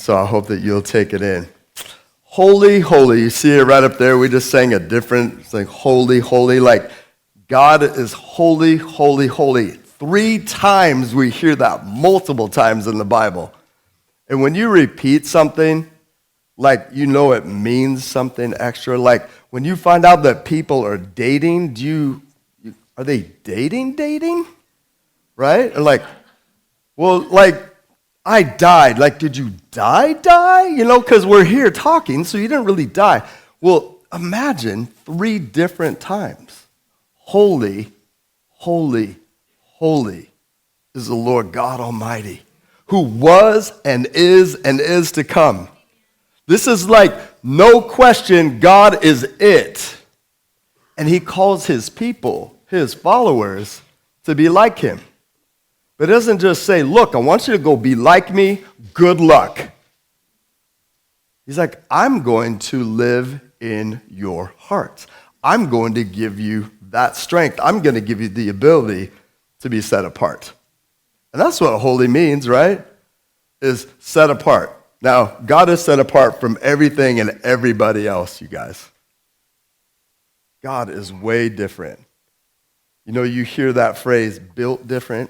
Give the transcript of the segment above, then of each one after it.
so I hope that you'll take it in. Holy, holy. You see it right up there. We just sang a different, it's like holy, holy. Like God is holy, holy, holy. 3 times we hear that, multiple times in the Bible. And when you repeat something, like you know it means something extra. Like when you find out that people are dating, are they dating? Right? Or like, well, like, I died. Like, did you die? You know, because we're here talking, so you didn't really die. Well, imagine 3 different times. Holy, holy, holy is the Lord God Almighty, who was and is to come. This is like, no question, God is it. And he calls his people, his followers, to be like him. But it doesn't just say, look, I want you to go be like me, good luck. He's like, I'm going to live in your hearts. I'm going to give you that strength. I'm going to give you the ability to be set apart. And that's what holy means, right? Is set apart. Now, God is set apart from everything and everybody else, you guys. God is way different. You know, you hear that phrase, built different.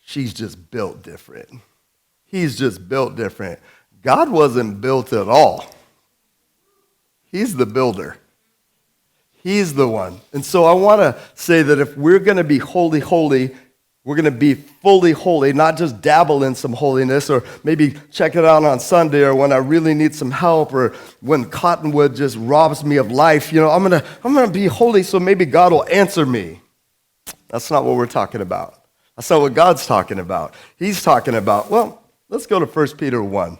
She's just built different. He's just built different. God wasn't built at all. He's the builder. He's the one. And so I want to say that if we're going to be holy, holy, we're going to be fully holy, not just dabble in some holiness or maybe check it out on Sunday or when I really need some help or when cottonwood just robs me of life. You know, I'm going to be holy so maybe God will answer me. That's not what we're talking about. That's not what God's talking about. He's talking about, well, let's go to 1 Peter 1.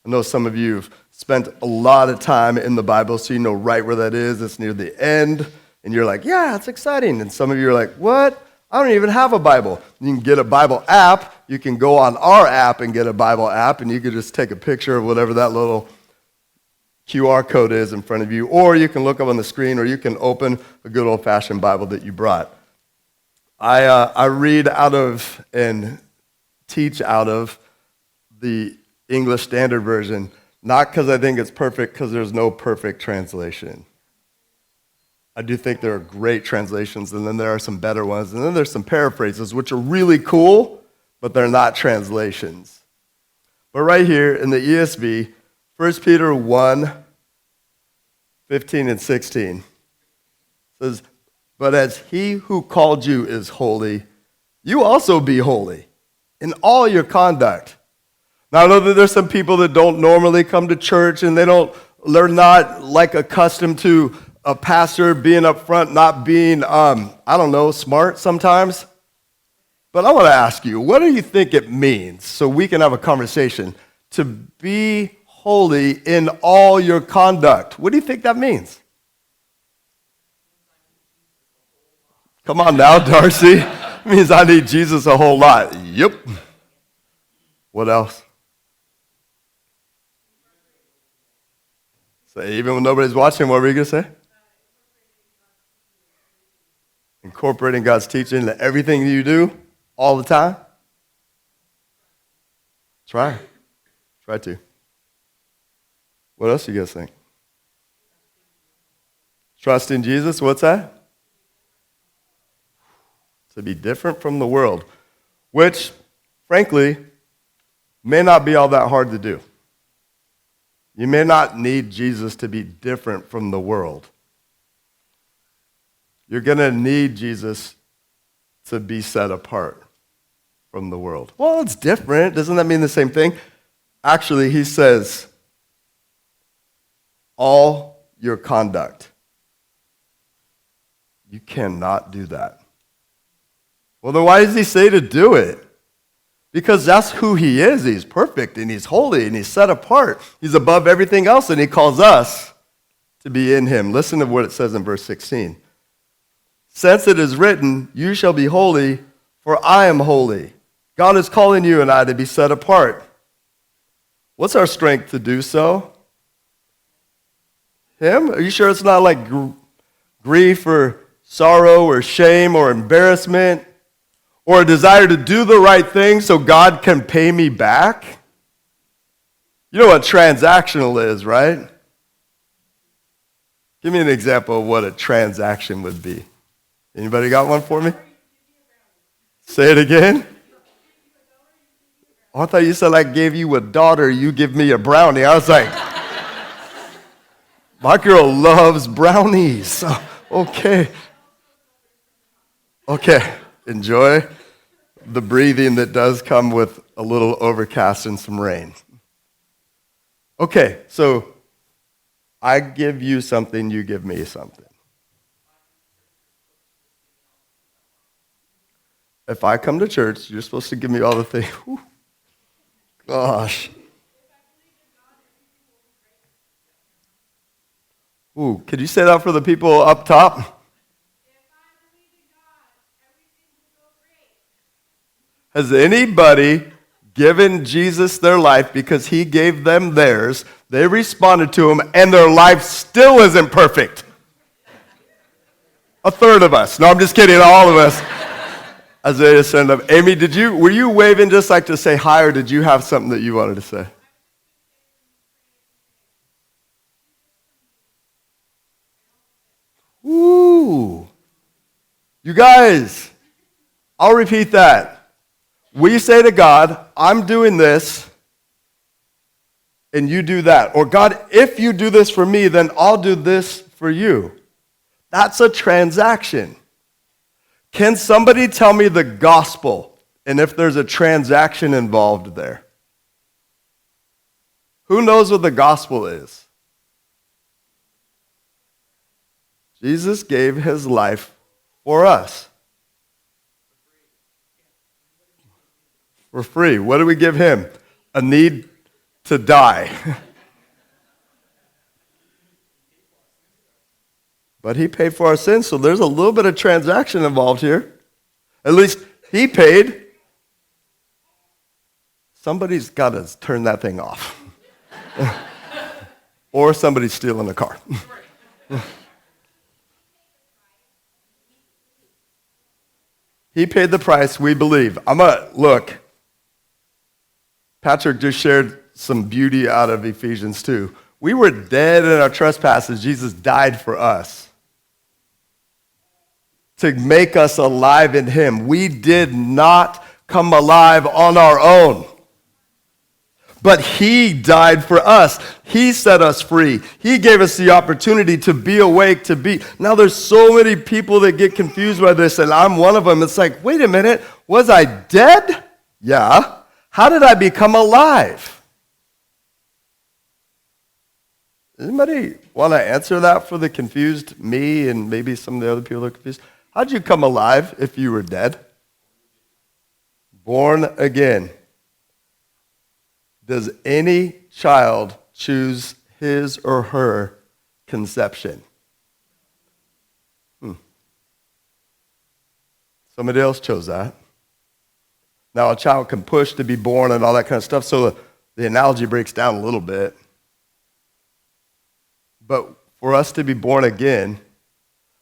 I know some of you have spent a lot of time in the Bible, so you know right where that is. It's near the end, and you're like, yeah, it's exciting. And some of you are like, what? I don't even have a Bible. You can get a Bible app. You can go on our app and get a Bible app, and you can just take a picture of whatever that little QR code is in front of you, or you can look up on the screen, or you can open a good old-fashioned Bible that you brought. I read out of and teach out of the English Standard Version, not because I think it's perfect, because there's no perfect translation. I do think there are great translations, and then there are some better ones, and then there's some paraphrases, which are really cool, but they're not translations. But right here in the ESV, 1 Peter 1, 15 and 16 says, but as he who called you is holy, you also be holy in all your conduct. Now, I know that there's some people that don't normally come to church and they're not like accustomed to a pastor being up front, not being, smart sometimes. But I want to ask you, what do you think it means, so we can have a conversation, to be holy in all your conduct? What do you think that means? Come on now, Darcy. It means I need Jesus a whole lot. Yep. What else? Say, even when nobody's watching, what were you going to say? Incorporating God's teaching into everything you do all the time. Try to. What else do you guys think? Trust in Jesus. What's that? To be different from the world, which, frankly, may not be all that hard to do. You may not need Jesus to be different from the world. You're going to need Jesus to be set apart from the world. Well, it's different. Doesn't that mean the same thing? Actually, he says, all your conduct. You cannot do that. Well, then why does he say to do it? Because that's who he is. He's perfect, and he's holy, and he's set apart. He's above everything else, and he calls us to be in him. Listen to what it says in verse 16. Since it is written, you shall be holy, for I am holy. God is calling you and I to be set apart. What's our strength to do so? Him? Are you sure it's not like grief or sorrow or shame or embarrassment? Or a desire to do the right thing so God can pay me back? You know what transactional is, right? Give me an example of what a transaction would be. Anybody got one for me? Say it again. Oh, I thought you said I gave you a daughter, you give me a brownie. I was like, my girl loves brownies. Okay. Okay. Enjoy the breathing that does come with a little overcast and some rain. Okay, so I give you something, you give me something. If I come to church, you're supposed to give me all the things. Whew. Gosh. Ooh, could you say that for the people up top? Has anybody given Jesus their life because he gave them theirs, they responded to him, and their life still isn't perfect? A third of us. No, I'm just kidding, all of us. Isaiah, stand up. Amy, were you waving just like to say hi, or did you have something that you wanted to say? Ooh. You guys, I'll repeat that. We say to God, I'm doing this, and you do that. Or God, if you do this for me, then I'll do this for you. That's a transaction. Can somebody tell me the gospel, and if there's a transaction involved there? Who knows what the gospel is? Jesus gave his life for us. For free. What do we give him? A need to die. But he paid for our sins, so there's a little bit of transaction involved here. At least he paid. Somebody's got to turn that thing off. Or somebody's stealing the car. He paid the price, we believe. Look, Patrick just shared some beauty out of Ephesians 2. We were dead in our trespasses. Jesus died for us to make us alive in him. We did not come alive on our own. But he died for us. He set us free. He gave us the opportunity to be awake, to be. Now there's so many people that get confused by this, and I'm one of them. It's like, wait a minute, was I dead? Yeah. How did I become alive? Anybody want to answer that for the confused me and maybe some of the other people that are confused? How'd you come alive if you were dead? Born again. Does any child choose his or her conception? Somebody else chose that. Now, a child can push to be born and all that kind of stuff, so the analogy breaks down a little bit. But for us to be born again,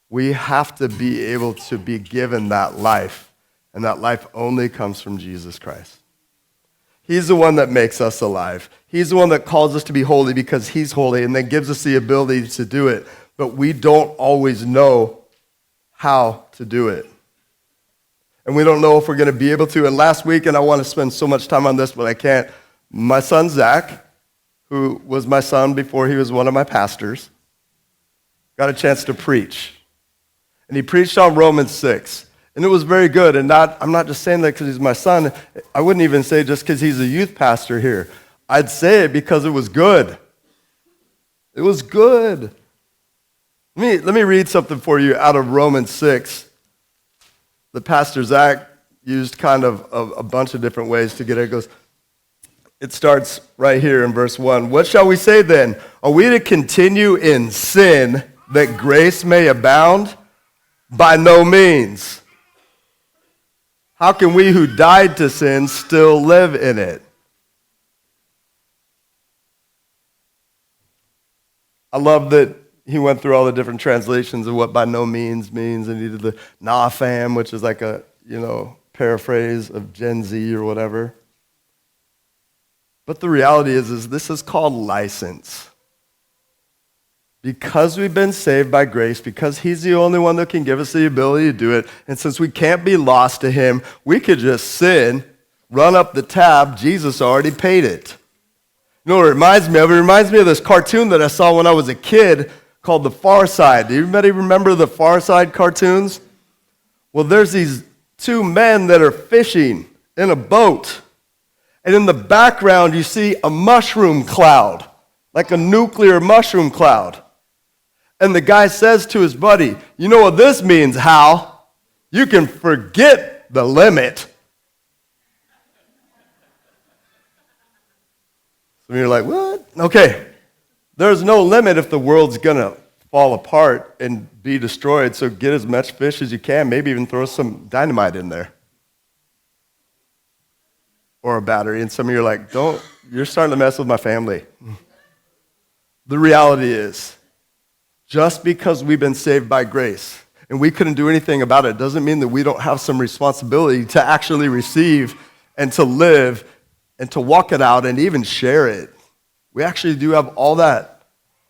we have to be able to be given that life, and that life only comes from Jesus Christ. He's the one that makes us alive. He's the one that calls us to be holy because he's holy and then gives us the ability to do it. But we don't always know how to do it. And we don't know if we're going to be able to. And last week, and I want to spend so much time on this, but I can't, my son Zach, who was my son before he was one of my pastors, got a chance to preach. And he preached on Romans 6. And it was very good, and I'm not just saying that because he's my son. I wouldn't even say just because he's a youth pastor here. I'd say it because it was good. It was good. Let me read something for you out of Romans 6. The Pastor Zach used kind of a bunch of different ways to get it. It starts right here in verse 1. What shall we say then? Are we to continue in sin that grace may abound? By no means. How can we who died to sin still live in it? I love that he went through all the different translations of what by no means means, and he did the nah fam, which is like a, paraphrase of Gen Z or whatever. But the reality is this is called license. Because we've been saved by grace, because he's the only one that can give us the ability to do it, and since we can't be lost to him, we could just sin, run up the tab, Jesus already paid it. You know what it reminds me of? It reminds me of this cartoon that I saw when I was a kid called The Far Side. Do anybody remember the Far Side cartoons? Well, there's these two men that are fishing in a boat. And in the background, you see a mushroom cloud, like a nuclear mushroom cloud. And the guy says to his buddy, you know what this means, Hal? You can forget the limit. So you're like, what? Okay, there's no limit if the world's going to fall apart and be destroyed, so get as much fish as you can, maybe even throw some dynamite in there. Or a battery, and some of you are like, you're starting to mess with my family. The reality is, just because we've been saved by grace and we couldn't do anything about it doesn't mean that we don't have some responsibility to actually receive and to live and to walk it out and even share it. We actually do have all that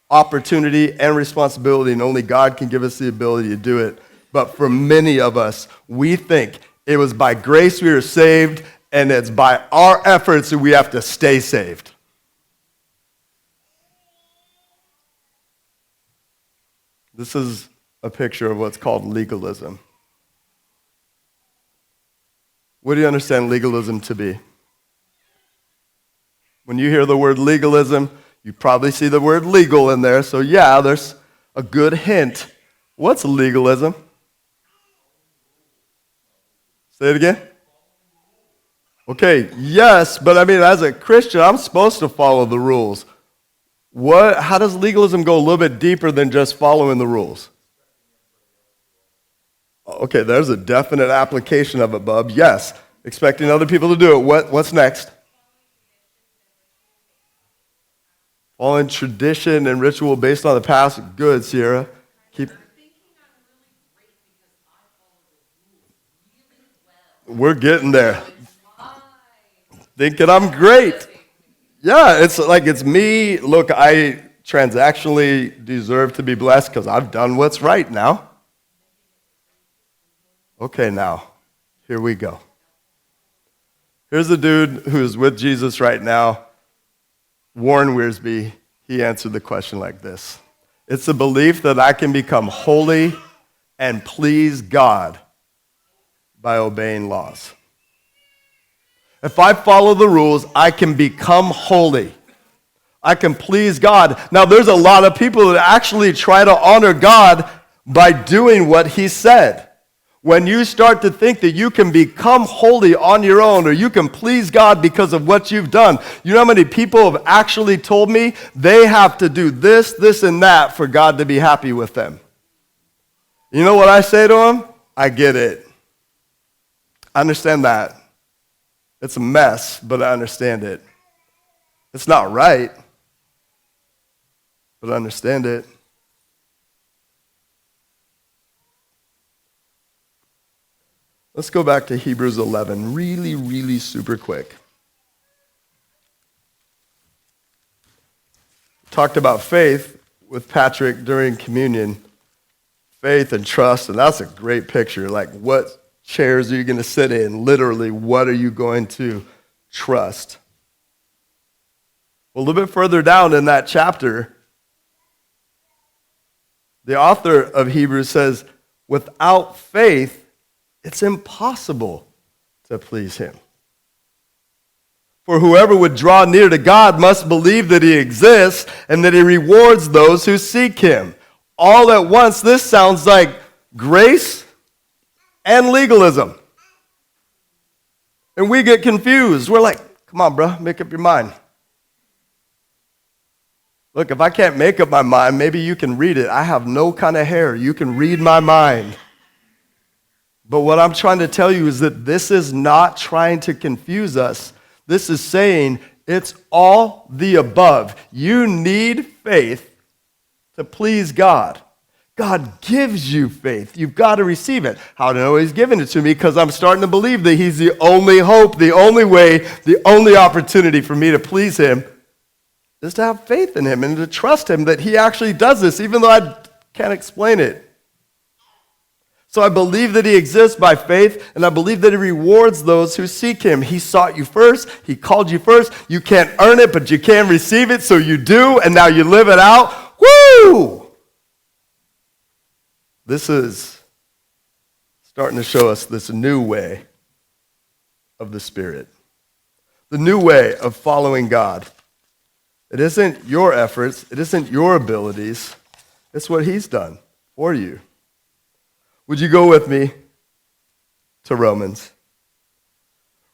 opportunity and responsibility, and only God can give us the ability to do it. But for many of us, we think it was by grace we were saved, and it's by our efforts that we have to stay saved. This is a picture of what's called legalism. What do you understand legalism to be? When you hear the word legalism, you probably see the word legal in there, so yeah, there's a good hint. What's legalism? Say it again. Okay, yes, but I mean, as a Christian, I'm supposed to follow the rules. How does legalism go a little bit deeper than just following the rules? Okay, there's a definite application of it, bub. Yes, expecting other people to do it. What's next? Following tradition and ritual based on the past. Good, Sierra. We're getting there. Thinking I'm great. Yeah, it's like it's me. Look, I transactionally deserve to be blessed because I've done what's right now. Okay, now, here we go. Here's a dude who's with Jesus right now. Warren Wiersbe, he answered the question like this. It's the belief that I can become holy and please God by obeying laws. If I follow the rules, I can become holy. I can please God. Now, there's a lot of people that actually try to honor God by doing what he said. When you start to think that you can become holy on your own or you can please God because of what you've done, you know how many people have actually told me they have to do this, this, and that for God to be happy with them? You know what I say to them? I get it. I understand that. It's a mess, but I understand it. It's not right, but I understand it. Let's go back to Hebrews 11, really, really super quick. Talked about faith with Patrick during communion. Faith and trust, and that's a great picture. Like, what chairs are you going to sit in? Literally, what are you going to trust? Well, a little bit further down in that chapter, the author of Hebrews says, without faith, it's impossible to please him. For whoever would draw near to God must believe that he exists and that he rewards those who seek him. All at once, this sounds like grace and legalism. And we get confused. We're like, come on, bro, make up your mind. Look, if I can't make up my mind, maybe you can read it. I have no kind of hair. You can read my mind. But what I'm trying to tell you is that this is not trying to confuse us. This is saying it's all the above. You need faith to please God. God gives you faith. You've got to receive it. How do I know he's giving it to me? Because I'm starting to believe that he's the only hope, the only way, the only opportunity for me to please him is to have faith in him and to trust him that he actually does this, even though I can't explain it. So I believe that he exists by faith, and I believe that he rewards those who seek him. He sought you first. He called you first. You can't earn it, but you can receive it, so you do, and now you live it out. Woo! This is starting to show us this new way of the Spirit, the new way of following God. It isn't your efforts. It isn't your abilities. It's what he's done for you. Would you go with me to Romans?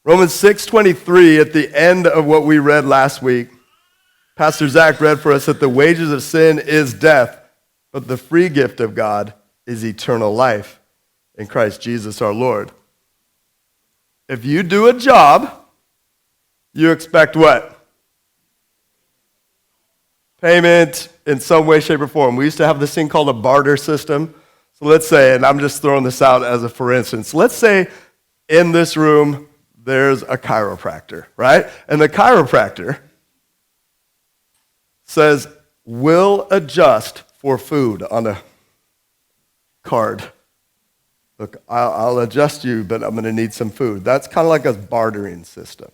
Romans 6:23, at the end of what we read last week, Pastor Zach read for us that the wages of sin is death, but the free gift of God is eternal life in Christ Jesus our Lord. If you do a job, you expect what? Payment in some way, shape, or form. We used to have this thing called a barter system. So let's say, and I'm just throwing this out as a for instance, let's say in this room there's a chiropractor, right? And the chiropractor says, we'll adjust for food on a card. Look, I'll adjust you, but I'm going to need some food. That's kind of like a bartering system.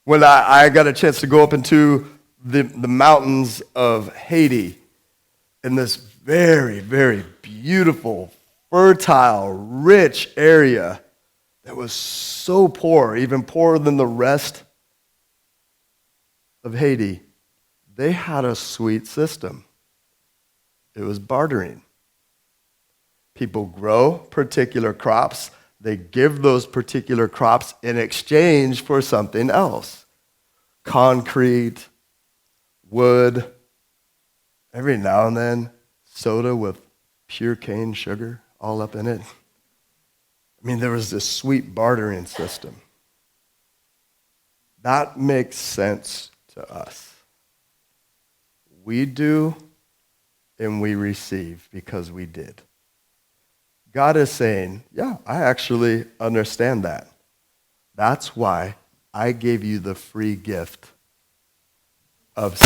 When I got a chance to go up into the mountains of Haiti in this very, very beautiful, fertile, rich area that was so poor, even poorer than the rest of Haiti, they had a sweet system. It was bartering. People grow particular crops. They give those particular crops in exchange for something else. Concrete, wood, every now and then, soda with pure cane sugar all up in it. I mean, there was this sweet bartering system. That makes sense to us. We do and we receive because we did. God is saying, yeah, I actually understand that. That's why I gave you the free gift of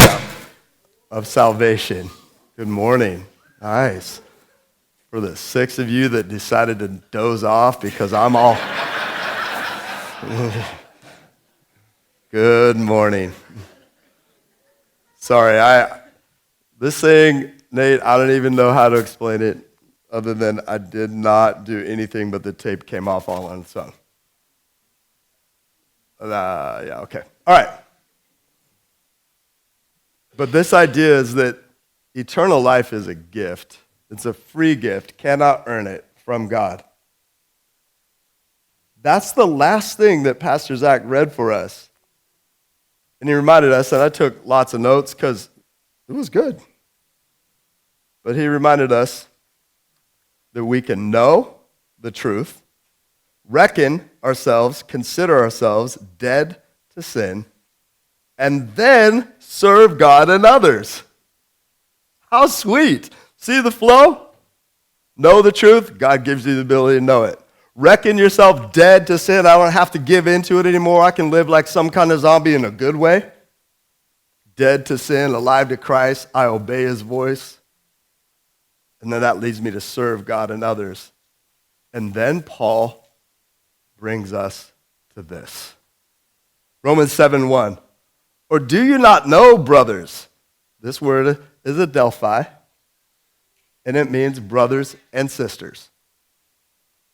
salvation. Good morning. Nice. For the 6 of you that decided to doze off because I'm all... Good morning. Sorry, this thing, Nate, I don't even know how to explain it other than I did not do anything but the tape came off all on its own. Yeah, okay. All right. But this idea is that eternal life is a gift. It's a free gift. Cannot earn it from God. That's the last thing that Pastor Zach read for us. And he reminded us, and I took lots of notes because it was good. But he reminded us that we can know the truth, reckon ourselves, consider ourselves dead to sin, and then serve God and others. How sweet. See the flow? Know the truth. God gives you the ability to know it. Reckon yourself dead to sin. I don't have to give into it anymore. I can live like some kind of zombie in a good way. Dead to sin, alive to Christ. I obey his voice. And then that leads me to serve God and others. And then Paul brings us to this. Romans 7:1. Or do you not know, brothers? This word is adelphoi, and it means brothers and sisters.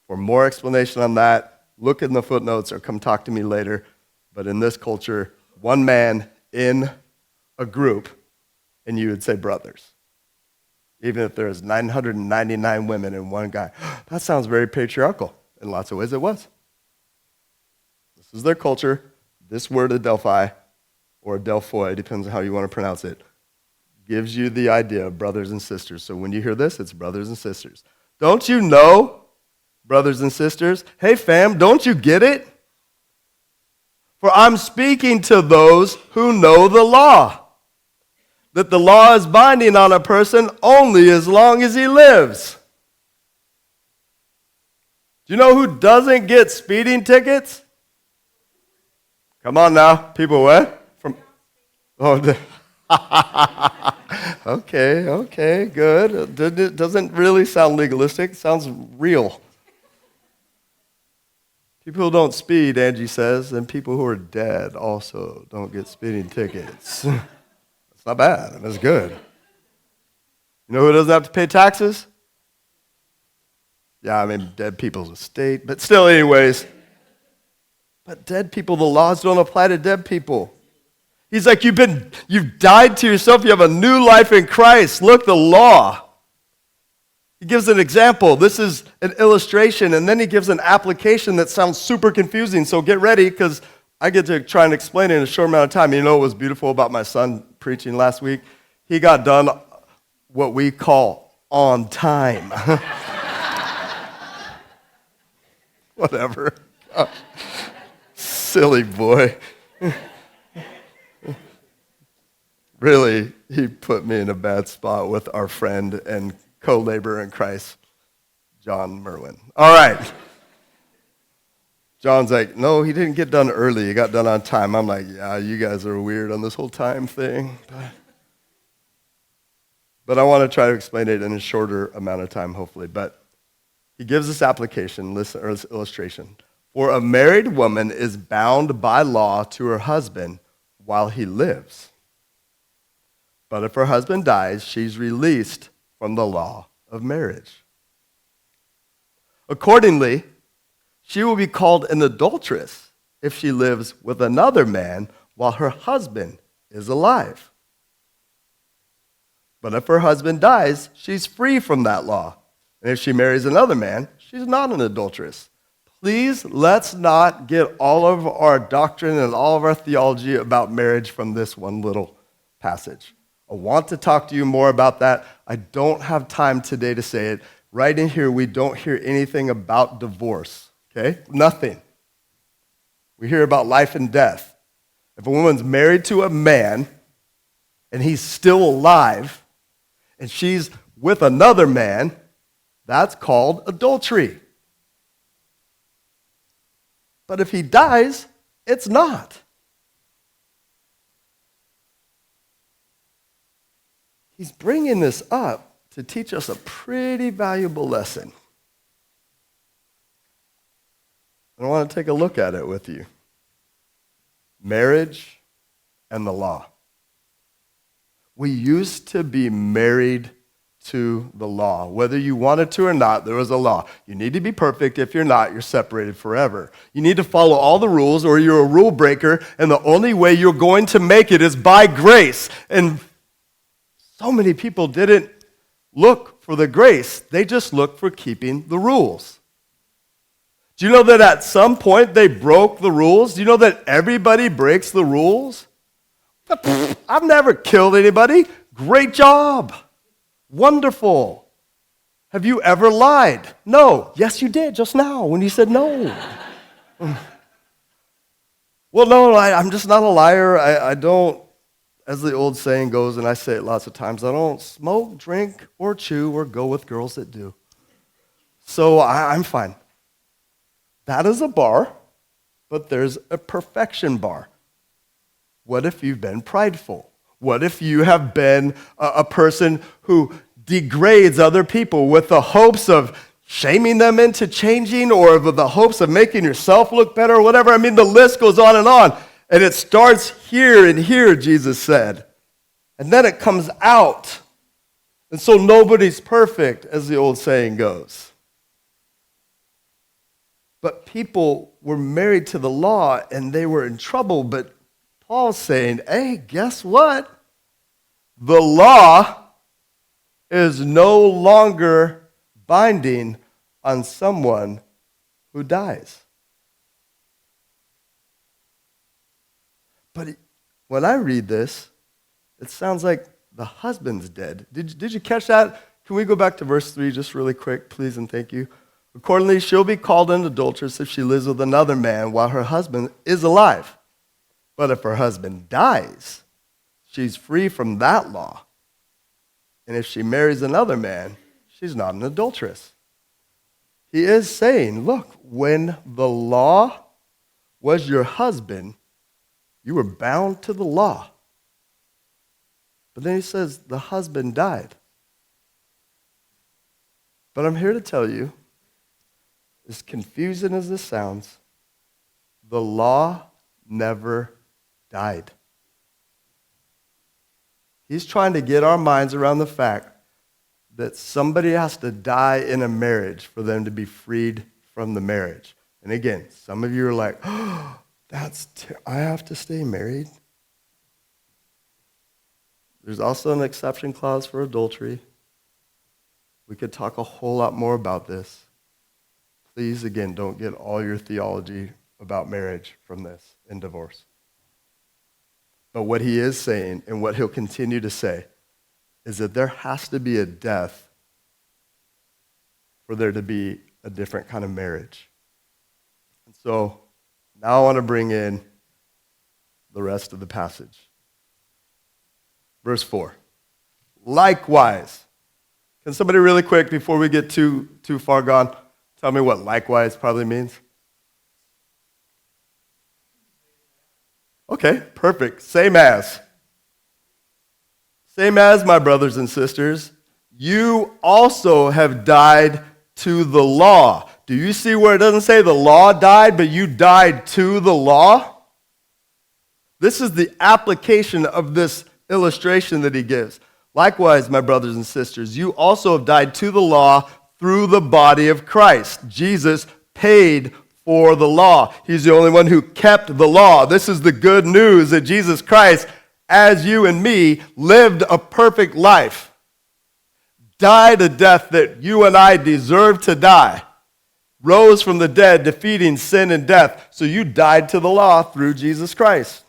For more explanation on that, look in the footnotes or come talk to me later. But in this culture, one man in a group, and you would say brothers. Even if there's 999 women and one guy. That sounds very patriarchal. In lots of ways it was. This is their culture. This word adelphoi, or adelphoi, depends on how you want to pronounce it, gives you the idea of brothers and sisters. So when you hear this, it's brothers and sisters. Don't you know, brothers and sisters? Hey, fam, don't you get it? For I'm speaking to those who know the law. that the law is binding on a person only as long as he lives. Do you know who doesn't get speeding tickets? Come on now. People what? Okay, good. It doesn't really sound legalistic. It sounds real. People who don't speed, Angie says, and people who are dead also don't get speeding tickets. It's not bad. That's good. You know who doesn't have to pay taxes? Yeah, I mean, dead people's estate. But still, anyways. But dead people, the laws don't apply to dead people. He's like, you've died to yourself. You have a new life in Christ. Look, the law. He gives an example. This is an illustration, and then he gives an application that sounds super confusing. So get ready, because I get to try and explain it in a short amount of time. You know what was beautiful about my son preaching last week? He got done what we call on time. Whatever. Gosh. Silly boy. Really, he put me in a bad spot with our friend and co-laborer in Christ, John Merwin. All right. John's like, no, he didn't get done early. He got done on time. I'm like, yeah, you guys are weird on this whole time thing. But I want to try to explain it in a shorter amount of time, hopefully. But he gives this application, this illustration. For a married woman is bound by law to her husband while he lives. But if her husband dies, she's released from the law of marriage. Accordingly, she will be called an adulteress if she lives with another man while her husband is alive. But if her husband dies, she's free from that law. And if she marries another man, she's not an adulteress. Please, let's not get all of our doctrine and all of our theology about marriage from this one little passage. I want to talk to you more about that. I don't have time today to say it. Right in here, we don't hear anything about divorce, okay? Nothing. We hear about life and death. If a woman's married to a man and he's still alive and she's with another man, that's called adultery. But if he dies, it's not. He's bringing this up to teach us a pretty valuable lesson. I want to take a look at it with you. Marriage and the law. We used to be married to the law. Whether you wanted to or not, there was a law. You need to be perfect. If you're not, you're separated forever. You need to follow all the rules or you're a rule breaker, and the only way you're going to make it is by grace. And so many people didn't look for the grace. They just looked for keeping the rules. Do you know that at some point they broke the rules? Do you know that everybody breaks the rules? I've never killed anybody. Great job. Wonderful. Have you ever lied? No. Yes, you did just now when you said no. Well, no, I'm just not a liar. I don't, as the old saying goes, and I say it lots of times, I don't smoke, drink, or chew, or go with girls that do. So I'm fine. That is a bar, but there's a perfection bar. What if you've been prideful? What if you have been a person who degrades other people with the hopes of shaming them into changing or with the hopes of making yourself look better or whatever? I mean, the list goes on. And it starts here and here, Jesus said. And then it comes out. And so nobody's perfect, as the old saying goes. But people were married to the law and they were in trouble. But Paul's saying, hey, guess what? The law is no longer binding on someone who dies. But when I read this, it sounds like the husband's dead. Did you catch that? Can we go back to verse 3 just really quick, please, and thank you. Accordingly, she'll be called an adulteress if she lives with another man while her husband is alive. But if her husband dies, she's free from that law. And if she marries another man, she's not an adulteress. He is saying, look, when the law was your husband, you were bound to the law. But then he says the husband died. But I'm here to tell you, as confusing as this sounds, the law never died. He's trying to get our minds around the fact that somebody has to die in a marriage for them to be freed from the marriage. And again, some of you are like, oh, I have to stay married? There's also an exception clause for adultery. We could talk a whole lot more about this. Please, again, don't get all your theology about marriage from this and divorce. But what he is saying, and what he'll continue to say, is that there has to be a death for there to be a different kind of marriage. And so now I want to bring in the rest of the passage. Verse 4. Likewise. Can somebody really quick, before we get too far gone, tell me what likewise probably means? Okay, perfect. Same as. Same as, my brothers and sisters, you also have died to the law. Do you see where it doesn't say the law died, but you died to the law? This is the application of this illustration that he gives. Likewise, my brothers and sisters, you also have died to the law through the body of Christ. Jesus paid for the law. He's the only one who kept the law. This is the good news that Jesus Christ, as you and me, lived a perfect life, died a death that you and I deserved to die, rose from the dead, defeating sin and death. So you died to the law through Jesus Christ,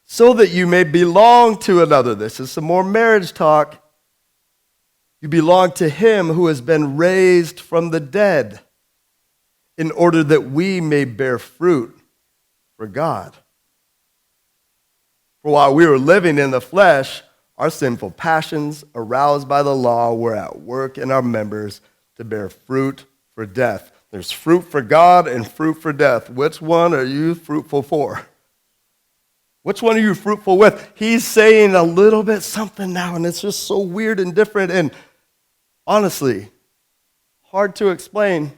so that you may belong to another. This is some more marriage talk. You belong to him who has been raised from the dead, in order that we may bear fruit for God. For while we were living in the flesh, our sinful passions, aroused by the law, were at work in our members to bear fruit for death. There's fruit for God and fruit for death. Which one are you fruitful for? Which one are you fruitful with? He's saying a little bit something now, and it's just so weird and different, and honestly, hard to explain.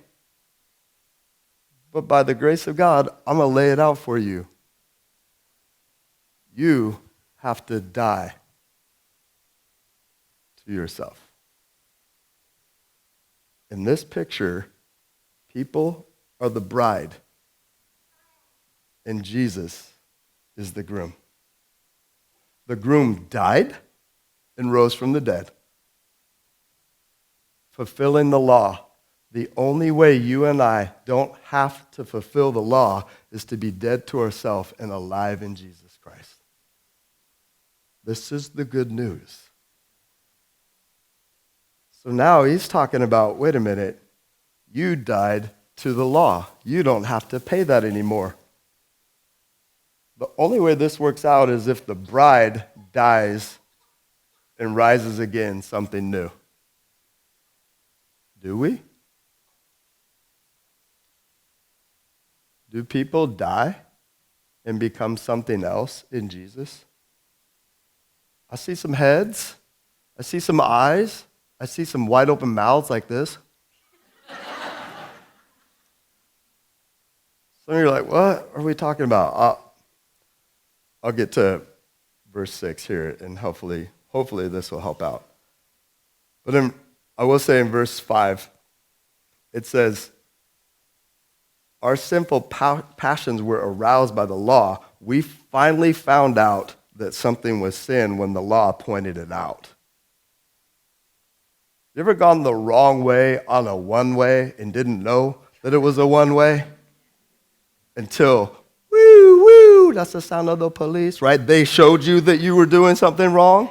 But by the grace of God, I'm going to lay it out for you. You have to die to yourself. In this picture, people are the bride, and Jesus is the groom. The groom died and rose from the dead, fulfilling the law. The only way you and I don't have to fulfill the law is to be dead to ourselves and alive in Jesus Christ. This is the good news. So now he's talking about, wait a minute, you died to the law. You don't have to pay that anymore. The only way this works out is if the bride dies and rises again, something new. Do we? Do people die and become something else in Jesus? I see some heads. I see some eyes. I see some wide open mouths like this. Some of you are like, what are we talking about? I'll get to verse 6 here, and hopefully this will help out. But I will say in verse 5, it says, our sinful passions were aroused by the law. We finally found out that something was sin when the law pointed it out. You ever gone the wrong way on a one-way and didn't know that it was a one-way? Until, woo, woo, that's the sound of the police, right? They showed you that you were doing something wrong.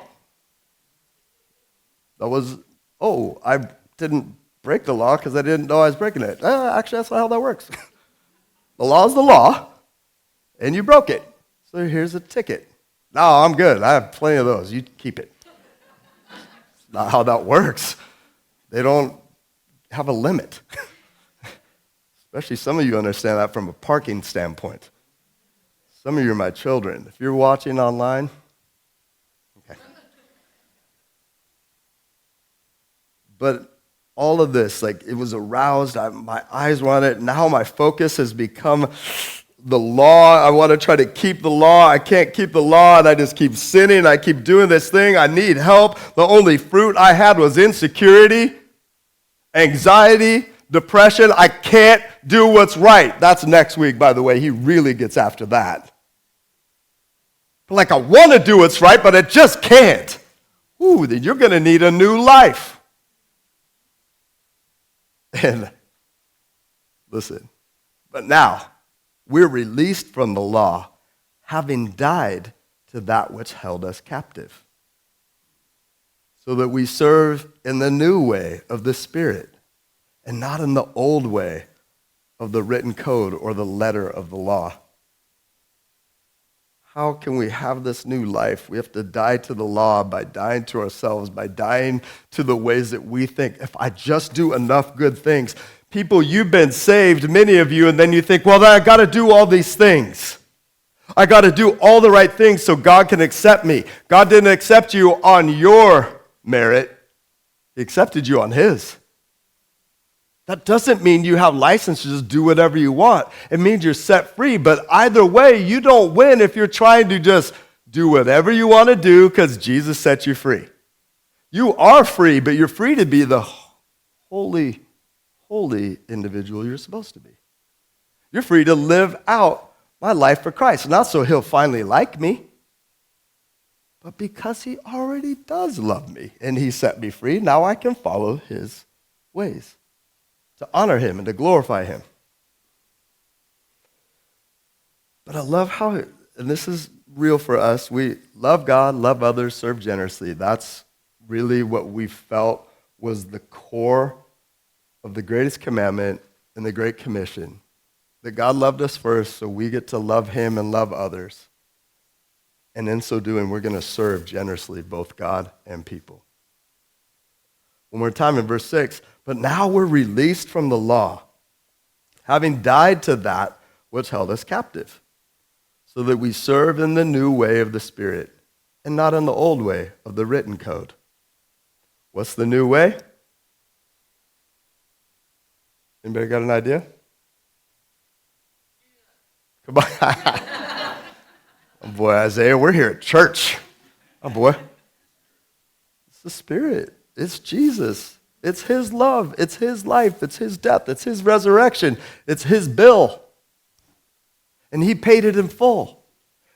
That was, I didn't break the law because I didn't know I was breaking it. Actually, that's not how that works. The law is the law, and you broke it. So here's a ticket. No, I'm good. I have plenty of those. You keep it. It's not how that works. They don't have a limit. Especially some of you understand that from a parking standpoint. Some of you are my children. If you're watching online, okay. But all of this, like, it was aroused. My eyes were on it. Now my focus has become the law. I want to try to keep the law. I can't keep the law, and I just keep sinning. I keep doing this thing. I need help. The only fruit I had was insecurity, anxiety, depression. I can't do what's right. That's next week, by the way. He really gets after that. Like, I want to do what's right, but I just can't. Ooh, then you're going to need a new life. And listen, but now we're released from the law, having died to that which held us captive, so that we serve in the new way of the Spirit and not in the old way of the written code or the letter of the law. How can we have this new life? We have to die to the law by dying to ourselves, by dying to the ways that we think, if I just do enough good things. People, you've been saved, many of you, and then you think, well, I got to do all these things. I got to do all the right things so God can accept me. God didn't accept you on your merit. He accepted you on His. That doesn't mean you have license to just do whatever you want. It means you're set free. But either way, you don't win if you're trying to just do whatever you want to do because Jesus set you free. You are free, but you're free to be the holy individual you're supposed to be. You're free to live out my life for Christ. Not so He'll finally like me, but because He already does love me and He set me free, now I can follow His ways, to honor Him and to glorify Him. But I love how, and this is real for us, we love God, love others, serve generously. That's really what we felt was the core of the greatest commandment and the Great Commission. That God loved us first, so we get to love Him and love others. And in so doing, we're going to serve generously both God and people. One more time in verse 6, but now we're released from the law, having died to that which held us captive, so that we serve in the new way of the Spirit and not in the old way of the written code. What's the new way? Anybody got an idea? Come on. Oh boy, Isaiah, we're here at church. Oh boy. It's the Spirit. It's Jesus. It's His love. It's His life. It's His death. It's His resurrection. It's His bill. And He paid it in full.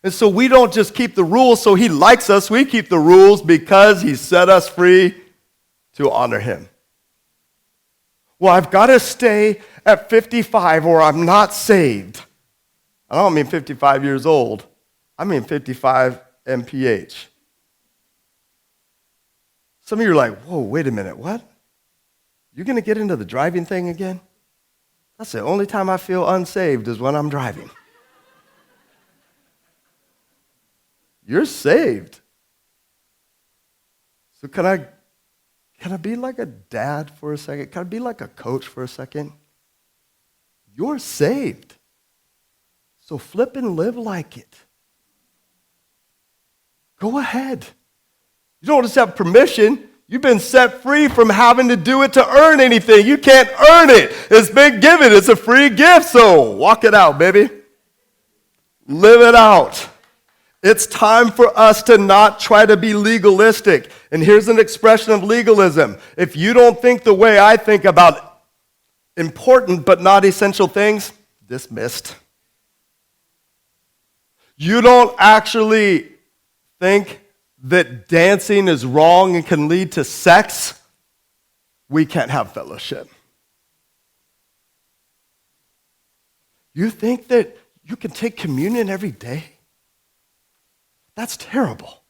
And so we don't just keep the rules so He likes us. We keep the rules because He set us free to honor Him. Well, I've got to stay at 55 or I'm not saved. I don't mean 55 years old. I mean 55 MPH. Some of you are like, whoa, wait a minute, what? You're going to get into the driving thing again? That's the only time I feel unsaved is when I'm driving. You're saved. So can I be like a dad for a second? Can I be like a coach for a second? You're saved. So flip and live like it. Go ahead. You don't just have permission. You've been set free from having to do it to earn anything. You can't earn it. It's been given. It's a free gift. So walk it out, baby. Live it out. It's time for us to not try to be legalistic. And here's an expression of legalism. If you don't think the way I think about important but not essential things, dismissed. You don't actually think that dancing is wrong and can lead to sex, we can't have fellowship. You think that you can take communion every day? That's terrible.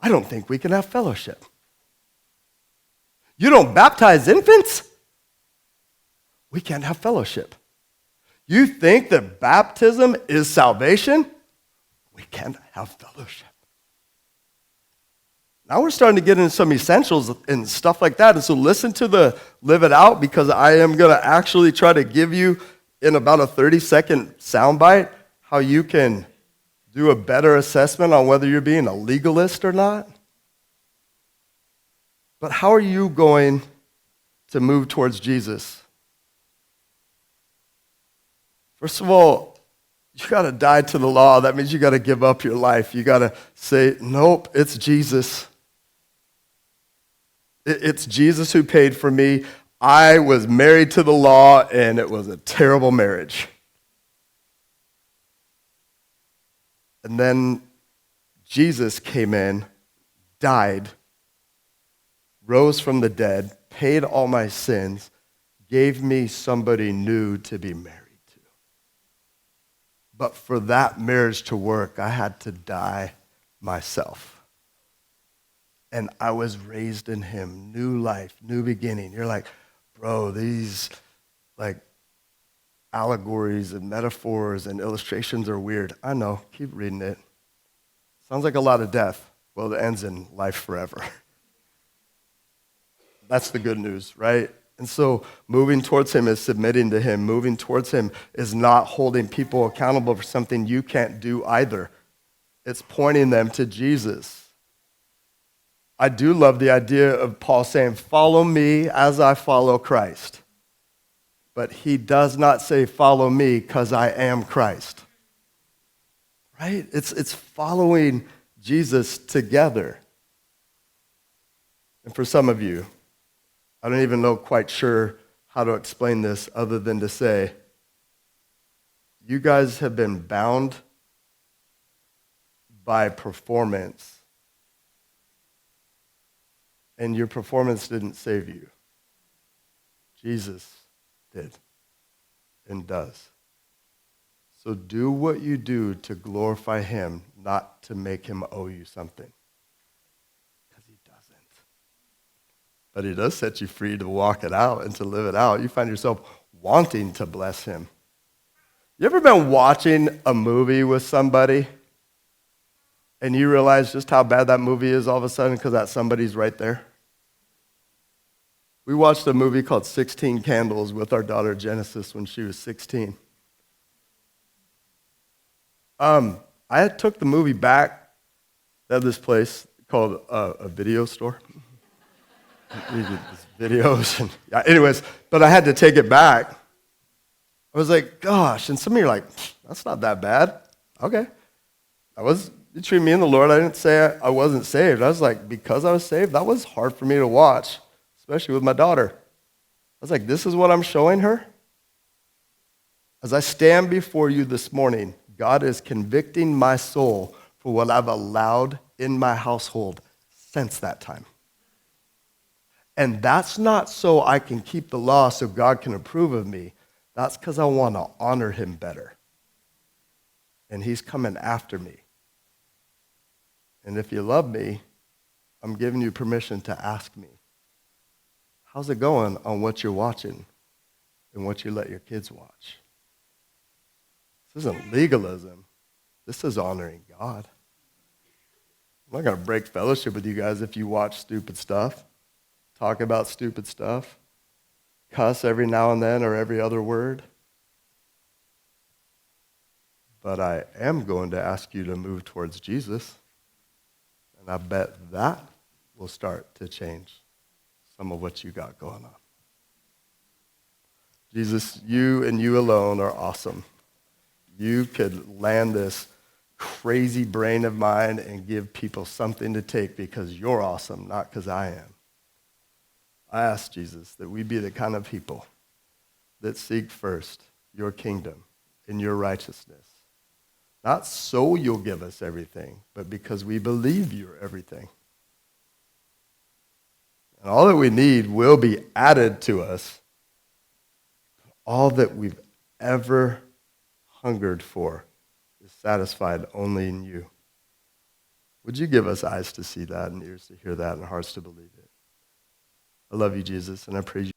I don't think we can have fellowship. You don't baptize infants? We can't have fellowship. You think that baptism is salvation? We can't have fellowship. Now we're starting to get into some essentials and stuff like that. And so listen to the Live It Out, because I am going to actually try to give you in about a 30-second soundbite how you can do a better assessment on whether you're being a legalist or not. But how are you going to move towards Jesus? First of all, you got to die to the law. That means you got to give up your life. You got to say, nope, it's Jesus. It's Jesus who paid for me. I was married to the law, and it was a terrible marriage. And then Jesus came in, died, rose from the dead, paid all my sins, gave me somebody new to be married to. But for that marriage to work, I had to die myself. And I was raised in him, new life, new beginning. You're like, bro, these like allegories and metaphors and illustrations are weird. I know, keep reading it. Sounds like a lot of death. Well, it ends in life forever. That's the good news, right? And so moving towards him is submitting to him. Moving towards him is not holding people accountable for something you can't do either. It's pointing them to Jesus. I do love the idea of Paul saying, follow me as I follow Christ. But he does not say, follow me because I am Christ. Right? It's following Jesus together. And for some of you, I don't even know quite sure how to explain this other than to say, you guys have been bound by performance. And your performance didn't save you. Jesus did and does. So do what you do to glorify him, not to make him owe you something. Because he doesn't. But he does set you free to walk it out and to live it out. You find yourself wanting to bless him. You ever been watching a movie with somebody and you realize just how bad that movie is all of a sudden because that somebody's right there? We watched a movie called 16 Candles with our daughter Genesis when she was 16. I took the movie back. They have this place called a video store. We did videos. And, yeah, anyways, but I had to take it back. I was like, gosh. And some of you are like, that's not that bad. Okay. Between me and the Lord, I didn't say I wasn't saved. I was like, because I was saved, that was hard for me to watch. Especially with my daughter. I was like, this is what I'm showing her? As I stand before you this morning, God is convicting my soul for what I've allowed in my household since that time. And that's not so I can keep the law so God can approve of me. That's because I want to honor him better. And he's coming after me. And if you love me, I'm giving you permission to ask me. How's it going on what you're watching and what you let your kids watch? This isn't legalism. This is honoring God. I'm not going to break fellowship with you guys if you watch stupid stuff, talk about stupid stuff, cuss every now and then or every other word. But I am going to ask you to move towards Jesus, and I bet that will start to change some of what you got going on. Jesus, you and you alone are awesome. You could land this crazy brain of mine and give people something to take because you're awesome, not because I am. I ask, Jesus, that we be the kind of people that seek first your kingdom and your righteousness. Not so you'll give us everything, but because we believe you're everything. And all that we need will be added to us. All that we've ever hungered for is satisfied only in you. Would you give us eyes to see that and ears to hear that and hearts to believe it? I love you, Jesus, and I praise you.